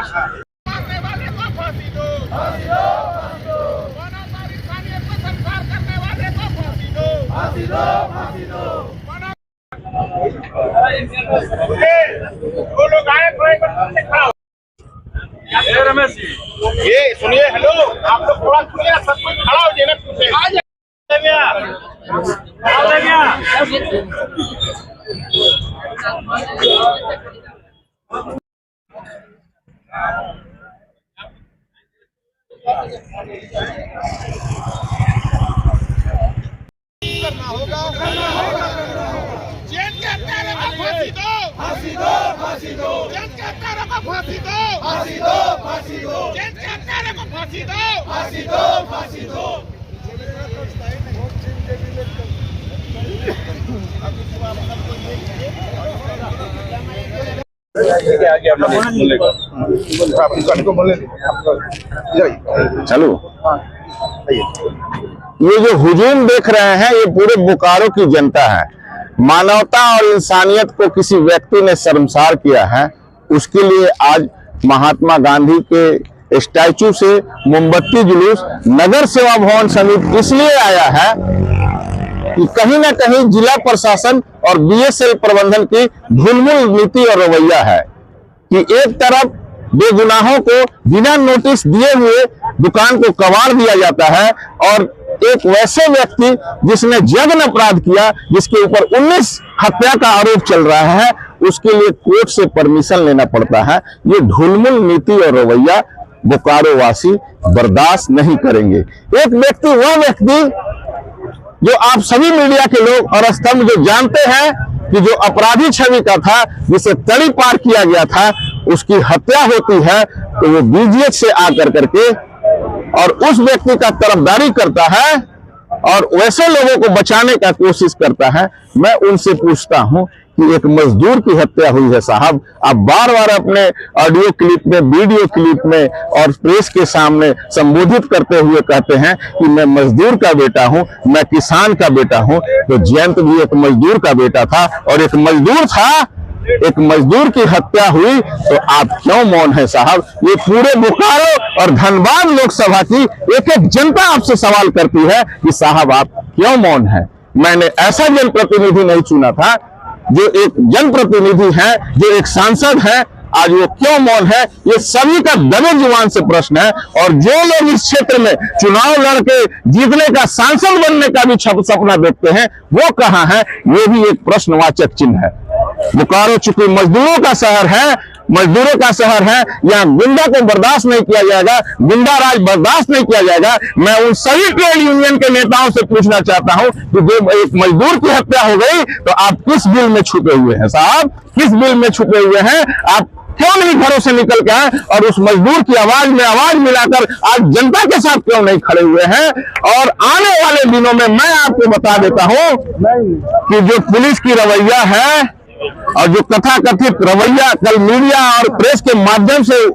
वो लोग आए रमेश जी, ये सुनिए, हेलो आप लोग थोड़ा सुनिए ना, सब कुछ खड़ा हो जाए ना, पीछे आ गया करना होगा, जेल के हत्यारों को फांसी दो, फांसी दो, फांसी दो, जेल के हत्यारों को फांसी दो, फांसी दो, फांसी दो, जेल के हत्यारों को फांसी दो, फांसी दो, फांसी दो। चलो, ये जो हुजूम देख रहे हैं ये पूरे बोकारो की जनता है। मानवता और इंसानियत को किसी व्यक्ति ने शर्मसार किया है, उसके लिए आज महात्मा गांधी के स्टैचू से मोमबत्ती जुलूस नगर सेवा भवन समिति इसलिए आया है कि कहीं ना कहीं जिला प्रशासन और बीएसएल प्रबंधन की ढुलमुल नीति और रवैया है कि एक तरफ बेगुनाहों को बिना नोटिस दिए हुए दुकान को कबाड़ दिया जाता है और एक वैसे व्यक्ति जिसने जघन्य अपराध किया, जिसके ऊपर 19 हत्या का आरोप चल रहा है, उसके लिए कोर्ट से परमिशन लेना पड़ता है। ये ढुलमुल नीति और रवैया बोकारो वासी बर्दाश्त नहीं करेंगे। एक व्यक्ति, वह व्यक्ति जो आप सभी मीडिया के लोग और स्तंभ जो जानते हैं कि जो अपराधी छवि का था, जिसे तड़ी पार किया गया था, उसकी हत्या होती है तो वो बीजीएच से आकर करके और उस व्यक्ति का तरफदारी करता है और वैसे लोगों को बचाने का कोशिश करता है। मैं उनसे पूछता हूं कि एक मजदूर की हत्या हुई है साहब, आप बार बार अपने ऑडियो क्लिप में, वीडियो क्लिप में और प्रेस के सामने संबोधित करते हुए कहते हैं कि मैं मजदूर का बेटा हूं, मैं किसान का बेटा हूं। तो जयंत भी एक मजदूर का बेटा था और एक मजदूर था, एक मजदूर की हत्या हुई तो आप क्यों मौन है साहब? ये पूरे बोकारो और धनबाद लोकसभा की एक एक जनता आपसे सवाल करती है कि साहब आप क्यों मौन है? मैंने ऐसा जनप्रतिनिधि नहीं चुना था जो एक जनप्रतिनिधि है, जो एक सांसद है, आज वो क्यों मौन है? ये सभी का दबे जुबान से प्रश्न है। और जो लोग इस क्षेत्र में चुनाव लड़के जीतने का, सांसद बनने का भी सपना देखते हैं, वो कहां है? ये भी एक प्रश्नवाचक चिन्ह है। बोकारो चूंकि मजदूरों का शहर है, मजदूरों का शहर है, यहाँ गुंडा को बर्दाश्त नहीं किया जाएगा, गुंडा राज बर्दाश्त नहीं किया जाएगा। मैं उन सभी ट्रेड यूनियन के नेताओं से पूछना चाहता हूं कि जब एक मजदूर की हत्या हो गई तो आप किस बिल में छुपे हुए हैं साहब? किस बिल में छुपे हुए हैं? आप क्यों नहीं घरों से निकल के आए और उस मजदूर की आवाज में आवाज मिलाकर आज जनता के साथ क्यों नहीं खड़े हुए हैं? और आने वाले दिनों में मैं आपको बता देता हूं कि जो पुलिस की रवैया है और जो कथाकथित रवैया कल मीडिया और प्रेस के माध्यम से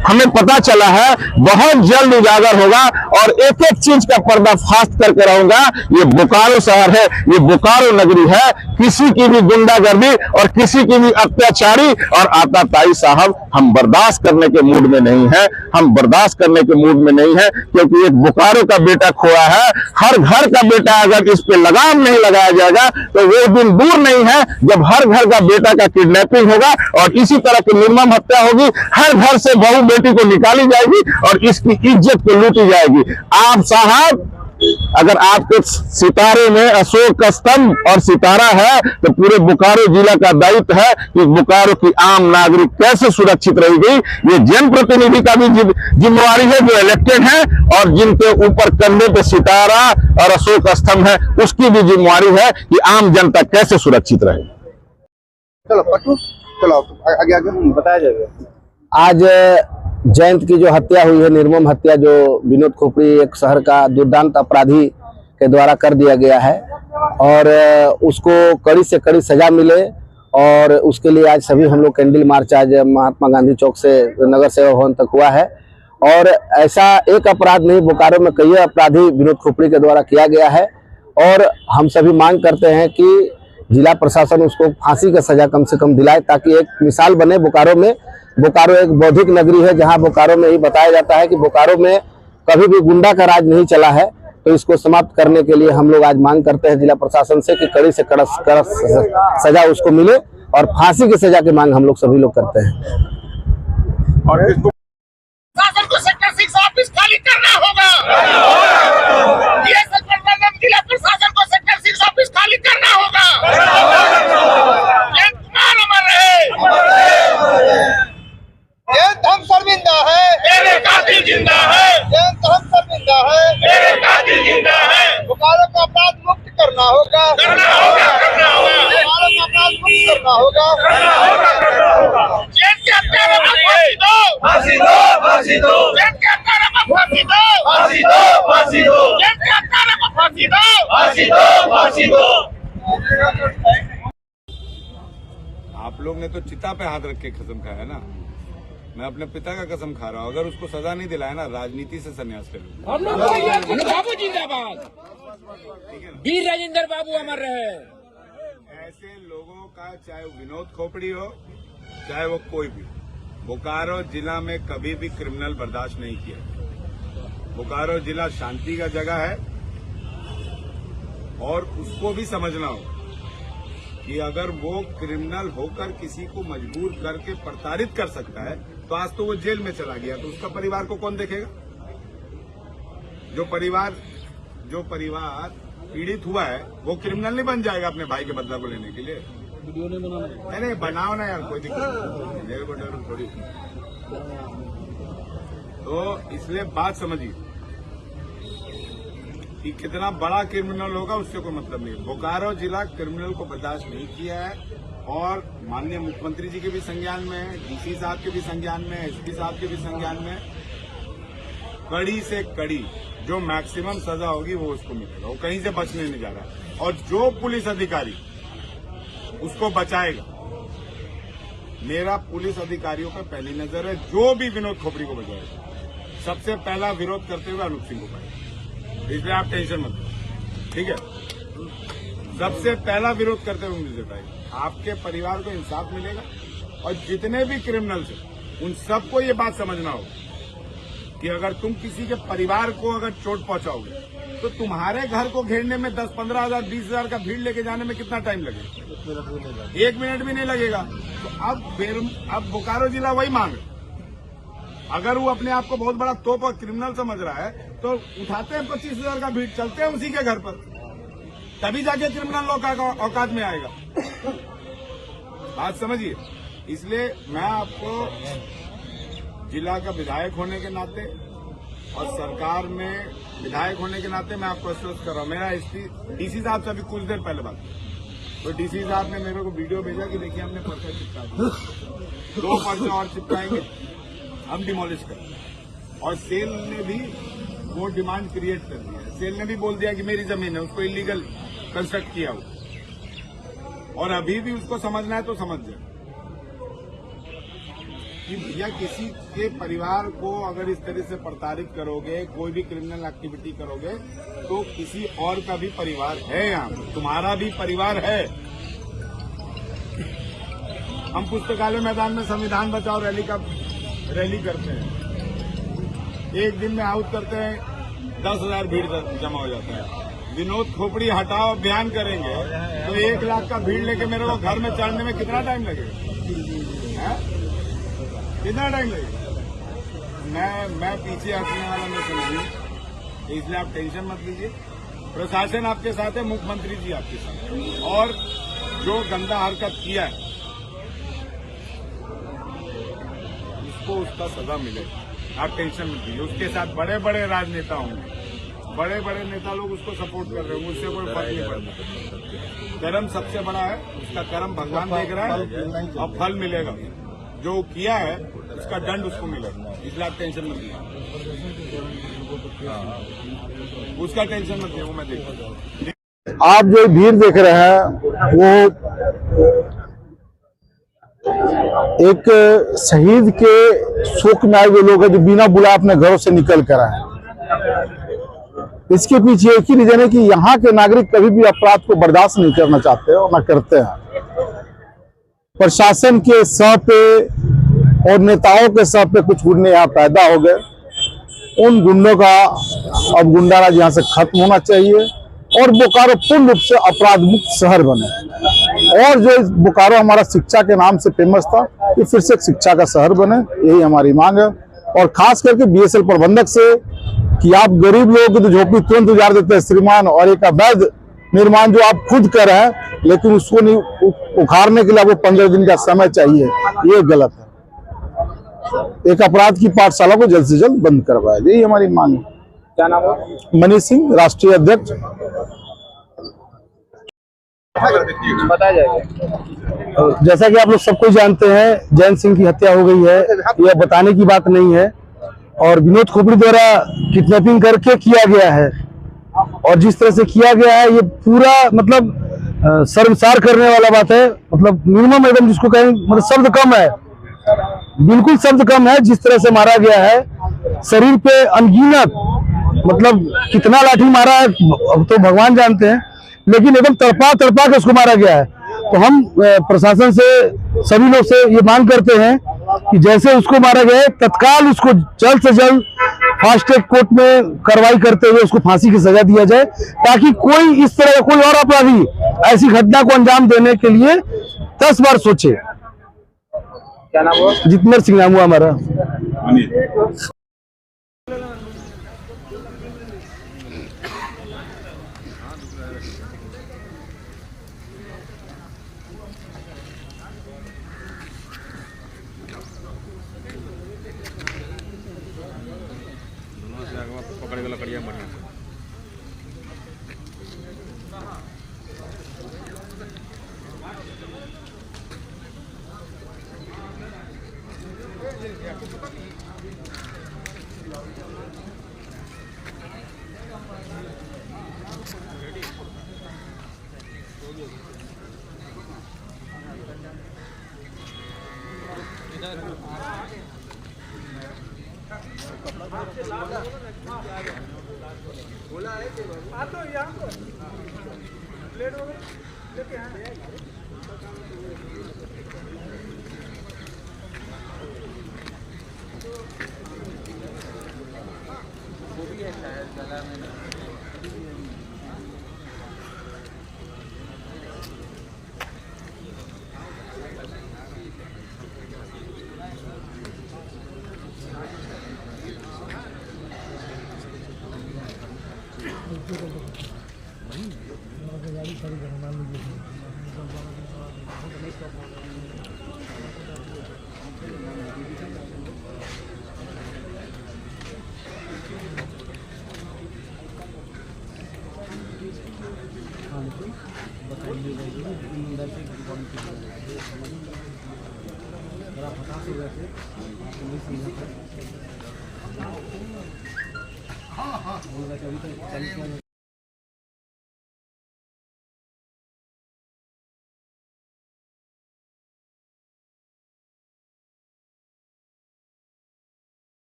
हमें पता चला है, बहुत जल्द उजागर होगा और एक एक चीज का पर्दाफाश करके रहूंगा। ये बोकारो शहर है, ये बोकारो नगरी है, किसी की भी गुंडागर्दी और किसी की भी अत्याचारी और आताताई साहब हम बर्दाश्त करने के मूड में नहीं है, हम बर्दाश्त करने के मूड में नहीं है, क्योंकि एक बोकारो का बेटा खोया है। हर घर का बेटा अगर इस पे लगाम नहीं लगाया जाएगा तो वो दिन दूर नहीं है जब हर घर का बेटा का किडनैपिंग होगा और इसी तरह की निर्मम हत्या होगी। हर घर से बहू बेटी को निकाली जाएगी और इसकी इज्जत को लूटी जाएगी। आप साहब अगर आपके सितारे में अशोक का स्तंभ और सितारा है तो पूरे बोकारो जिला का दायित्व है कि बोकारो की आम नागरिक कैसे सुरक्षित रहेगी। ये जनप्रतिनिधि का भी जिम्मेवारी है जो इलेक्टेड है, और जिनके ऊपर कंधे पे सितारा और अशोक स्तंभ है उसकी भी जिम्मेवारी है कि आम जनता कैसे सुरक्षित रहे। चलो पट्टू, चलो आगे आगे बताया जाएगा। आज जयंत की जो हत्या हुई है, निर्मम हत्या जो विनोद खोपड़ी एक शहर का दुर्दांत अपराधी के द्वारा कर दिया गया है और उसको कड़ी से कड़ी सजा मिले, और उसके लिए आज सभी हम लोग कैंडल मार्च आज महात्मा गांधी चौक से नगर सेवा भवन तक हुआ है। और ऐसा एक अपराध नहीं, बोकारो में कई अपराधी विनोद खोपड़ी के द्वारा किया गया है और हम सभी मांग करते हैं कि जिला प्रशासन उसको फांसी का सजा कम से कम दिलाए ताकि एक मिसाल बने बोकारो में बोकारो एक बौद्धिक नगरी है, जहां बोकारो में ही बताया जाता है कि बोकारो में कभी भी गुंडा का राज नहीं चला है। तो इसको समाप्त करने के लिए हम लोग आज मांग करते हैं जिला प्रशासन से कि कड़ी से कड़ी सजा उसको मिले और फांसी की सजा की मांग हम लोग सभी लोग करते हैं। और शासन को सेक्टर 6 ऑफिस खाली करना होगा। जिला प्रशासन को सेक्टर 6 ऑफिस खाली करना होगा। जयंत कुमार अमर रहे। जयंत हम शर्मिंदा है, मेरे कातिल जिंदा है। जयंत हम शर्मिंदा है, मेरे कातिल जिंदा है। बोकारो को अपराध मुक्त करना होगा, करना होगा, करना होगा, बोकारो को अपराध मुक्त करना होगा। करना होगा, करना होगा। जयंत के हत्यारों को फांसी दो, फांसी दो, फांसी दो। जयंत के हत्यारों को फांसी दो, फांसी दो, फांसी दो। जयंत के हत्यारों को फांसी दो, फांसी दो, फांसी दो। आप लोग ने तो चिता पे हाथ रख के कसम खाया ना। मैं अपने पिता का कसम खा रहा हूँ, अगर उसको सजा नहीं दिलाया ना, राजनीति से संन्यास ले लूंगा। बाबू जिंदाबाद, वीर राजेंद्र बाबू अमर रहे। ऐसे लोगों का, चाहे वो विनोद खोपड़ी हो, चाहे वो कोई भी, बोकारो जिला में कभी भी क्रिमिनल बर्दाश्त नहीं किया। बोकारो जिला शांति का जगह है और उसको भी समझना होगा कि अगर वो क्रिमिनल होकर किसी को मजबूर करके प्रताड़ित कर सकता है तो आज तो वो जेल में चला गया, तो उसका परिवार को कौन देखेगा? जो परिवार पीड़ित हुआ है वो क्रिमिनल नहीं बन जाएगा अपने भाई के बदला को लेने के लिए। नहीं बनाओ ना यार, कोई दिक्कत नहीं, मेरे को डर थोड़ी। तो इसलिए बात समझिए कि कितना बड़ा क्रिमिनल होगा उससे कोई मतलब नहीं। बोकारो जिला क्रिमिनल को बर्दाश्त नहीं किया है और माननीय मुख्यमंत्री जी के भी संज्ञान में है, डीसी साहब के भी संज्ञान में, एसपी साहब के भी संज्ञान में। कड़ी से कड़ी जो मैक्सिमम सजा होगी वो उसको मिलेगा, वो कहीं से बचने नहीं जा रहा। और जो पुलिस अधिकारी उसको बचाएगा, मेरा पुलिस अधिकारियों पर पहली नजर है, जो भी विनोद खोपड़ी को बचाएगा सबसे पहला विरोध करते हुए अनूप सिंह को पाएगा, इसलिए आप टेंशन मत लो, ठीक है? सबसे पहला विरोध करते हुए मुझे पाएगा, आपके परिवार को इंसाफ मिलेगा। और जितने भी क्रिमिनल्स हैं उन सबको ये बात समझना होगा कि अगर तुम किसी के परिवार को अगर चोट पहुंचाओगे तो तुम्हारे घर को घेरने में 10-15 हजार 20,000 का भीड़ लेके जाने में कितना टाइम लगेगा? 1 मिनट भी नहीं लगेगा। तो अब बोकारो जिला वही मांग है। अगर वो अपने आप को बहुत बड़ा तोप और क्रिमिनल समझ रहा है तो उठाते हैं 25,000 का भीड़, चलते हैं उसी के घर पर, तभी जाके क्रिमिनल लोग का औकात में आएगा। बात समझिए। इसलिए मैं आपको जिला का विधायक होने के नाते और सरकार में विधायक होने के नाते मैं आपको आश्वस्त कर रहा हूँ। मेरा डीसी साहब से अभी कुछ देर पहले बात, तो डीसी साहब ने मेरे को वीडियो भेजा कि देखिए हमने पर्चा चिपका दिया, 2 पर्चा और चिपकाएंगे, हम डिमोलिश करेंगे। और सेल ने भी वो डिमांड क्रिएट कर दिया है। सेल ने भी बोल दिया कि मेरी जमीन है, उसको इलीगल कंस्ट्रक्ट किया हो, और अभी भी उसको समझना है तो समझ जाए कि भैया किसी के परिवार को अगर इस तरह से प्रताड़ित करोगे, कोई भी क्रिमिनल एक्टिविटी करोगे, तो किसी और का भी परिवार है, यहाँ तुम्हारा भी परिवार है। हम पुस्तकालय मैदान में संविधान बचाओ रैली करते हैं, एक दिन में आउट करते हैं, 10,000 भीड़ जमा हो जाता है। विनोद खोपड़ी हटाओ अभियान करेंगे तो 1 लाख का भीड़ लेके मेरे को घर में चढ़ने में कितना टाइम लगेगा? कितना टाइम लगेगा? मैं पीछे हटने वाला नहीं, इसलिए आप टेंशन मत लीजिए। प्रशासन आपके साथ है, मुख्यमंत्री जी आपके साथ है, और जो गंदा हरकत किया है उसको उसका सजा मिलेगा, आप टेंशन मत लीजिए। उसके साथ बड़े बड़े राजनेता होंगे, बड़े बड़े नेता लोग उसको सपोर्ट कर रहे होंगे, उससे कोई फर्क नहीं पड़ता। कर्म सबसे बड़ा है, उसका कर्म भगवान देख रहा है और फल मिलेगा। जो किया है उसका दंड उसको मिलेगा, इसलिए आप टेंशन मत लीजिए, उसका टेंशन मत लीजिए, वो मैं देखूंगा। आप जो भीड़ देख रहे हैं वो एक शहीद के शोक में आए हुए लोग हैं जो बिना बुलाए अपने घरों से निकल कर आए। इसके पीछे एक ही रीजन है कि यहाँ के नागरिक कभी भी अपराध को बर्दाश्त नहीं करना चाहते और ना करते हैं। प्रशासन के सह पे और नेताओं के सर पे कुछ गुंडे यहाँ पैदा हो गए। उन गुंडों का अब गुंडाराज यहाँ से खत्म होना चाहिए और बोकारो पूर्ण रूप से अपराध मुक्त शहर बने। और जो बोकारो हमारा शिक्षा के नाम से फेमस था, ये फिर से एक शिक्षा का शहर बने, यही हमारी मांग है। और खास करके बीएसएल प्रबंधक से कि आप गरीब लोगों की तो झोपड़ी तुरंत उजाड़ देते हैं श्रीमान, और एक अवैध निर्माण जो आप खुद कर रहे हैं, लेकिन उसको नहीं उखाड़ने के लिए आपको 15 दिन का समय चाहिए, ये गलत है। एक अपराध की पाठशाला को जल्द से जल्द बंद करवाया, यही हमारी मांग है। क्या नाम है? मनीष सिंह, राष्ट्रीय अध्यक्ष। बताया जाएगा। जैसा कि आप लोग सबको जानते हैं, जयंत सिंह की हत्या हो गई है, यह बताने की बात नहीं है। और विनोद खोपड़ी द्वारा किडनैपिंग करके किया गया है, और जिस तरह से किया गया है ये पूरा मतलब शर्मसार करने वाला बात है। मतलब मिनिमम एकदम जिसको कहें, मतलब शब्द कम है, बिल्कुल शब्द कम है। जिस तरह से मारा गया है, शरीर पे अनगिनत, मतलब कितना लाठी मारा है अब तो भगवान जानते हैं, लेकिन एकदम तड़पा तड़पा के उसको मारा गया है। तो हम प्रशासन से, सभी लोग से ये मांग करते हैं कि जैसे उसको मारा गया है, तत्काल उसको जल्द से जल्द फास्ट ट्रैक कोर्ट में कार्रवाई करते हुए उसको फांसी की सजा दिया जाए, ताकि कोई इस तरह का कोई और अपराधी ऐसी घटना को अंजाम देने के लिए 10 बार सोचे। क्या नाम हुआ? जितेंद्र सिंह नाम हुआ हमारा।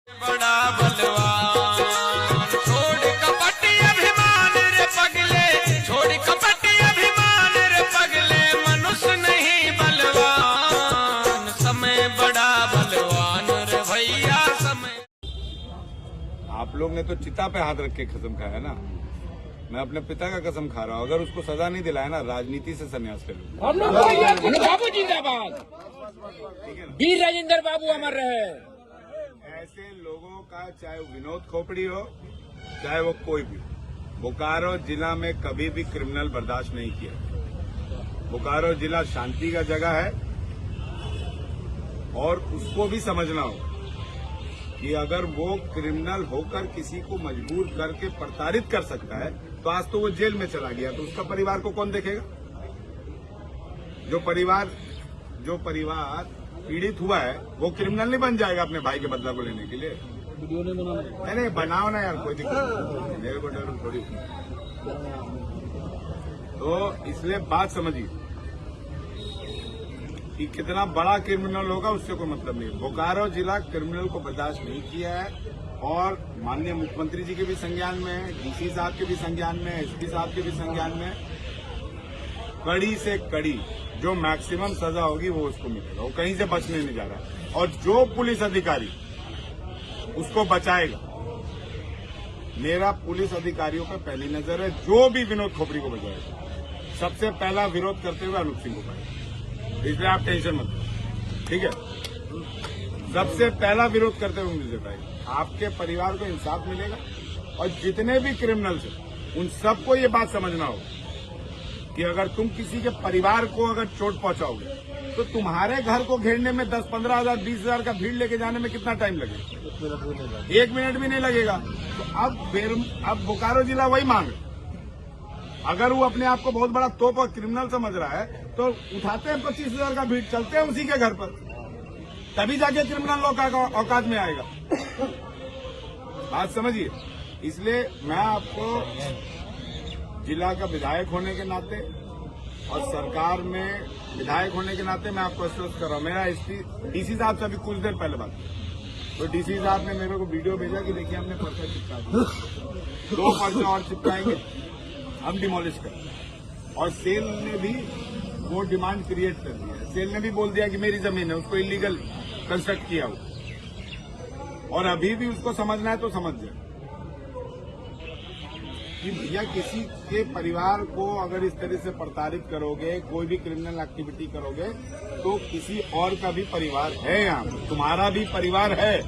बड़ा बलवान छोड़ कपट अभिमान रे पगले, छोड़ कपट अभिमान रे पगले, मनुष्य नहीं बलवान, समय बड़ा बलवान रे भैया समय। आप लोग ने तो चिता पे हाथ रख के कसम खाया ना, मैं अपने पिता का कसम खा रहा हूँ, अगर उसको सजा नहीं दिलाया ना, राजनीति से संन्यास ले लूंगा। हम लोग बाबू जिंदाबाद, वीर राजेंद्र बाबू अमर रहे। ऐसे लोगों का, चाहे वो विनोद खोपड़ी हो, चाहे वो कोई भी, बोकारो जिला में कभी भी क्रिमिनल बर्दाश्त नहीं किया। बोकारो जिला शांति का जगह है, और उसको भी समझना होगा कि अगर वो क्रिमिनल होकर किसी को मजबूर करके प्रताड़ित कर सकता है, तो आज तो वो जेल में चला गया, तो उसका परिवार को कौन देखेगा? जो परिवार पीड़ित हुआ है, वो क्रिमिनल नहीं बन जाएगा अपने भाई के बदला को लेने के लिए। नहीं बनाओ ना यार, कोई दिक्कत नहीं, मेरे को डर थोड़ी। तो इसलिए बात समझिए कि कितना बड़ा क्रिमिनल होगा उससे कोई मतलब नहीं। बोकारो जिला क्रिमिनल को बर्दाश्त नहीं किया है, और माननीय मुख्यमंत्री जी के भी संज्ञान में है, डीसी साहब के भी संज्ञान में, एसपी साहब के भी संज्ञान में, कड़ी से कड़ी जो मैक्सिमम सजा होगी वो उसको मिलेगा। वो कहीं से बचने नहीं जा रहा। और जो पुलिस अधिकारी उसको बचाएगा, मेरा पुलिस अधिकारियों पर पहली नजर है, जो भी विनोद खोपड़ी को बचाएगा सबसे पहला विरोध करते हुए अनूप सिंह को पाएगा। इसलिए आप टेंशन मत लो, ठीक है? सबसे पहला विरोध करते हुए मुझे पाएगा। आपके परिवार को इंसाफ मिलेगा और जितने भी क्रिमिनल्स हैं उन सबको ये बात समझना होगा कि अगर तुम किसी के परिवार को अगर चोट पहुंचाओगे तो तुम्हारे घर को घेरने में 10-15 हजार 20 हजार का भीड़ लेके जाने में कितना टाइम लगेगा? 1 मिनट भी नहीं लगेगा। तो अब बोकारो जिला वही मांग है। अगर वो अपने आप को बहुत बड़ा तोप और क्रिमिनल समझ रहा है तो उठाते हैं 25 हजार का भीड़, चलते हैं उसी के घर पर, तभी जाके क्रिमिनल लोग का औकात में आएगा। बात समझिए। इसलिए मैं आपको जिला का विधायक होने के नाते और सरकार में विधायक होने के नाते मैं आपको आश्वस्त कर रहा हूं। मेरा डीसी साहब से अभी कुछ देर पहले बात, तो डीसी साहब ने मेरे को वीडियो भेजा कि देखिए हमने पर्चा चिपका दिया, 2 पर्चा और चिपकाएंगे, हम डिमोलिश कर। और सेल ने भी वो डिमांड क्रिएट कर दी है। सेल ने भी बोल दिया कि मेरी जमीन है, उसको इलीगल कंस्ट्रक्ट किया हो। और अभी भी उसको समझना है तो समझ जाए कि भैया किसी के परिवार को अगर इस तरह से प्रताड़ित करोगे, कोई भी क्रिमिनल एक्टिविटी करोगे, तो किसी और का भी परिवार है, यहाँ तुम्हारा भी परिवार है।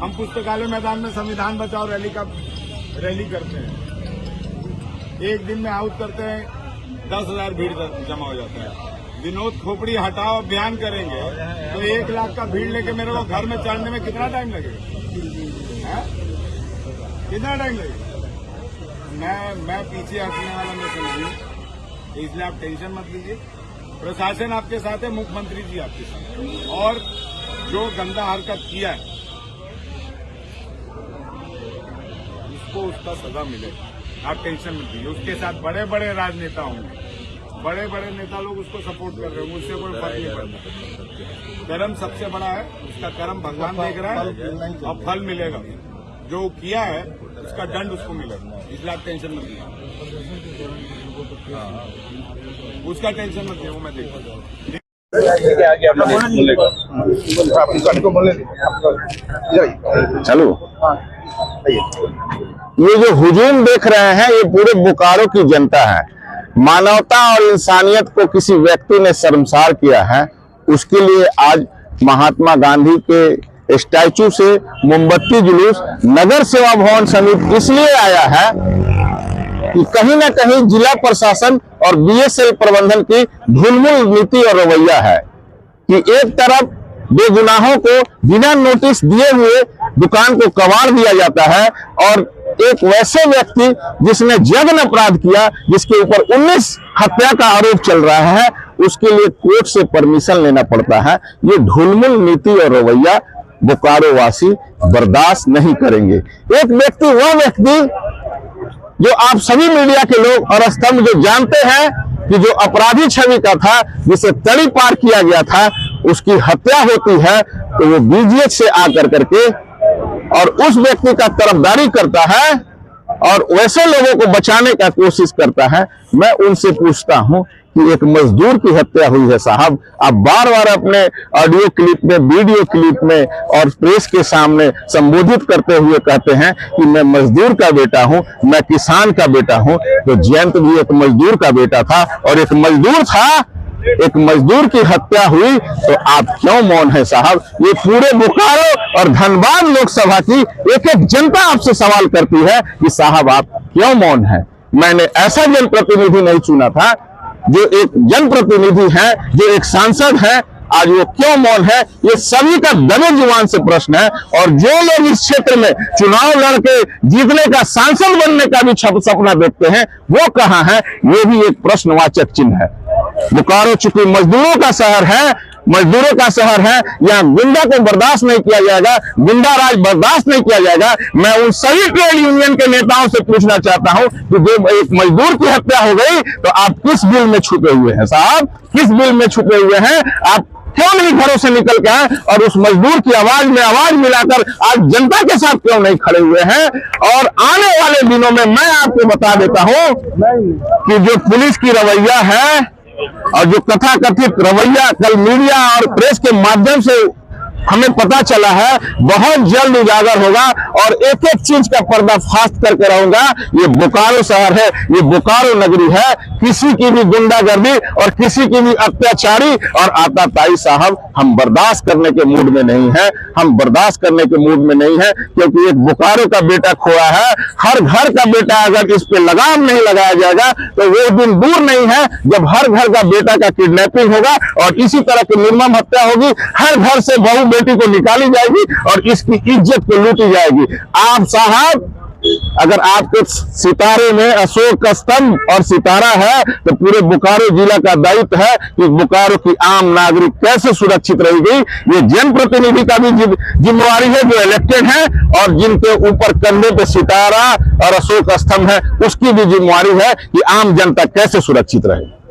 हम पुस्तकालय मैदान में संविधान बचाओ रैली करते हैं, एक दिन में आउट करते हैं, 10,000 भीड़ जमा हो जाता है। विनोद खोपड़ी हटाओ अभियान करेंगे तो 1 लाख का भीड़ लेके मेरे को घर में चढ़ने में कितना टाइम लगेगा? कितना टाइम लगेगा? मैं पीछे हटने वाला मैं समझिए, इसलिए आप टेंशन मत लीजिए। प्रशासन आपके साथ है, मुख्यमंत्री जी आपके साथ है, और जो गंदा हरकत किया है उसको उसका सजा मिलेगा। आप टेंशन मत लीजिए। उसके साथ बड़े बड़े राजनेता होंगे, बड़े बड़े नेता लोग उसको सपोर्ट कर रहे होंगे, उससे कोई फर्क नहीं पड़ता। कर्म सबसे बड़ा है, उसका कर्म भगवान देख रहा है और फल मिलेगा। जो किया है उसका दंड उसको मिलेगा, इसलिए आप टेंशन मत लीजिए। उसका टेंशन मत लीजिए, वो मैं देखूंगा। चलो, ये जो हुजूम देख रहे हैं ये पूरे बोकारो की जनता है। मानवता और इंसानियत को किसी व्यक्ति ने शर्मसार किया है, उसके लिए आज महात्मा गांधी के स्टैचू से मोमबत्ती जुलूस नगर सेवा भवन समिति इसलिए आया है कि कहीं ना कहीं जिला प्रशासन और बीएसएल प्रबंधन की ढुलमुल नीति और रवैया है कि एक तरफ बेगुनाहों को बिना नोटिस दिए हुए दुकान को कबाड़ दिया जाता है और एक वैसे व्यक्ति जिसने जघन्य अपराध किया, जिसके ऊपर 19 हत्या का आरोप चल रहा है, उसके लिए कोर्ट से परमिशन लेना पड़ता है। ये ढुलमुल नीति और रवैया बोकारो वासी बर्दाश्त नहीं करेंगे। एक व्यक्ति, वह व्यक्ति जो आप सभी मीडिया के लोग और स्तंभ जो जानते हैं कि जो अपराधी छवि का था, जिसे तड़ी पार किया गया था, उसकी हत्या होती है तो वो बीजीएच से आकर करके और उस व्यक्ति का तरफदारी करता है और वैसे लोगों को बचाने का कोशिश करता है। मैं उनसे पूछता हूं कि एक मजदूर की हत्या हुई है साहब, आप बार बार अपने ऑडियो क्लिप में, वीडियो क्लिप में और प्रेस के सामने संबोधित करते हुए कहते हैं कि मैं मजदूर का बेटा हूं, मैं किसान का बेटा हूं। तो जयंत भी एक मजदूर का बेटा था और एक मजदूर था, एक मजदूर की हत्या हुई तो आप क्यों मौन है साहब? ये पूरे बोकारो और धनबाद लोकसभा की एक एक जनता आपसे सवाल करती है कि साहब आप क्यों मौन है? मैंने ऐसा जनप्रतिनिधि नहीं चुना था, जो एक जनप्रतिनिधि है, जो एक सांसद है, आज वो क्यों मौन है? ये सभी का दबे जुबान से प्रश्न है। और जो लोग इस क्षेत्र में चुनाव लड़के जीतने का, सांसद बनने का भी सपना देखते हैं, वो कहां है? ये भी एक प्रश्नवाचक चिन्ह है। बोकारो चूंकि मजदूरों का शहर है, यहाँ गुंडा को बर्दाश्त नहीं किया जाएगा, गुंडा राज बर्दाश्त नहीं किया जाएगा। मैं उन सभी ट्रेड यूनियन के नेताओं से पूछना चाहता हूं कि जब एक मजदूर की हत्या हो गई तो आप किस बिल में छुपे हुए हैं साहब? किस बिल में छुपे हुए हैं? आप क्यों नहीं घरों से निकल के आए और उस मजदूर की आवाज में आवाज मिलाकर आज जनता के साथ क्यों नहीं खड़े हुए हैं। और आने वाले दिनों में मैं आपको बता देता हूं कि जो पुलिस की रवैया है और जो कथाकथित रवैया कल मीडिया और प्रेस के माध्यम से हमें पता चला है, बहुत जल्द उजागर होगा और एक एक चीज का पर्दाफाश करके रहूंगा। ये बोकारो शहर है, ये बोकारो नगरी है, किसी की भी गुंडागर्दी और किसी की भी अत्याचारी और आताताई साहब हम बर्दाश्त करने के मूड में नहीं है, हम बर्दाश्त करने के मूड में नहीं है, क्योंकि एक बोकारो का बेटा खोया है। हर घर का बेटा अगर इस पे लगाम नहीं लगाया जाएगा तो वो दिन दूर नहीं है जब हर घर का बेटा का किडनैपिंग होगा और इसी तरह की निर्मम हत्या होगी। हर घर से बहू बेटी को निकाली जाएगी और इसकी इज्जत को लूटी जाएगी। आप साहब, अगर आपके सितारे में अशोक का स्तंभ और सितारा है तो पूरे बोकारो जिला का दायित्व है कि बोकारो की आम नागरिक कैसे सुरक्षित रहेगी। ये जनप्रतिनिधि का भी जिम्मेवारी है जो इलेक्टेड है, और जिनके ऊपर कंधे पे सितारा और अशोक स्तंभ है उसकी भी जिम्मेवारी है कि आम जनता कैसे सुरक्षित रहे।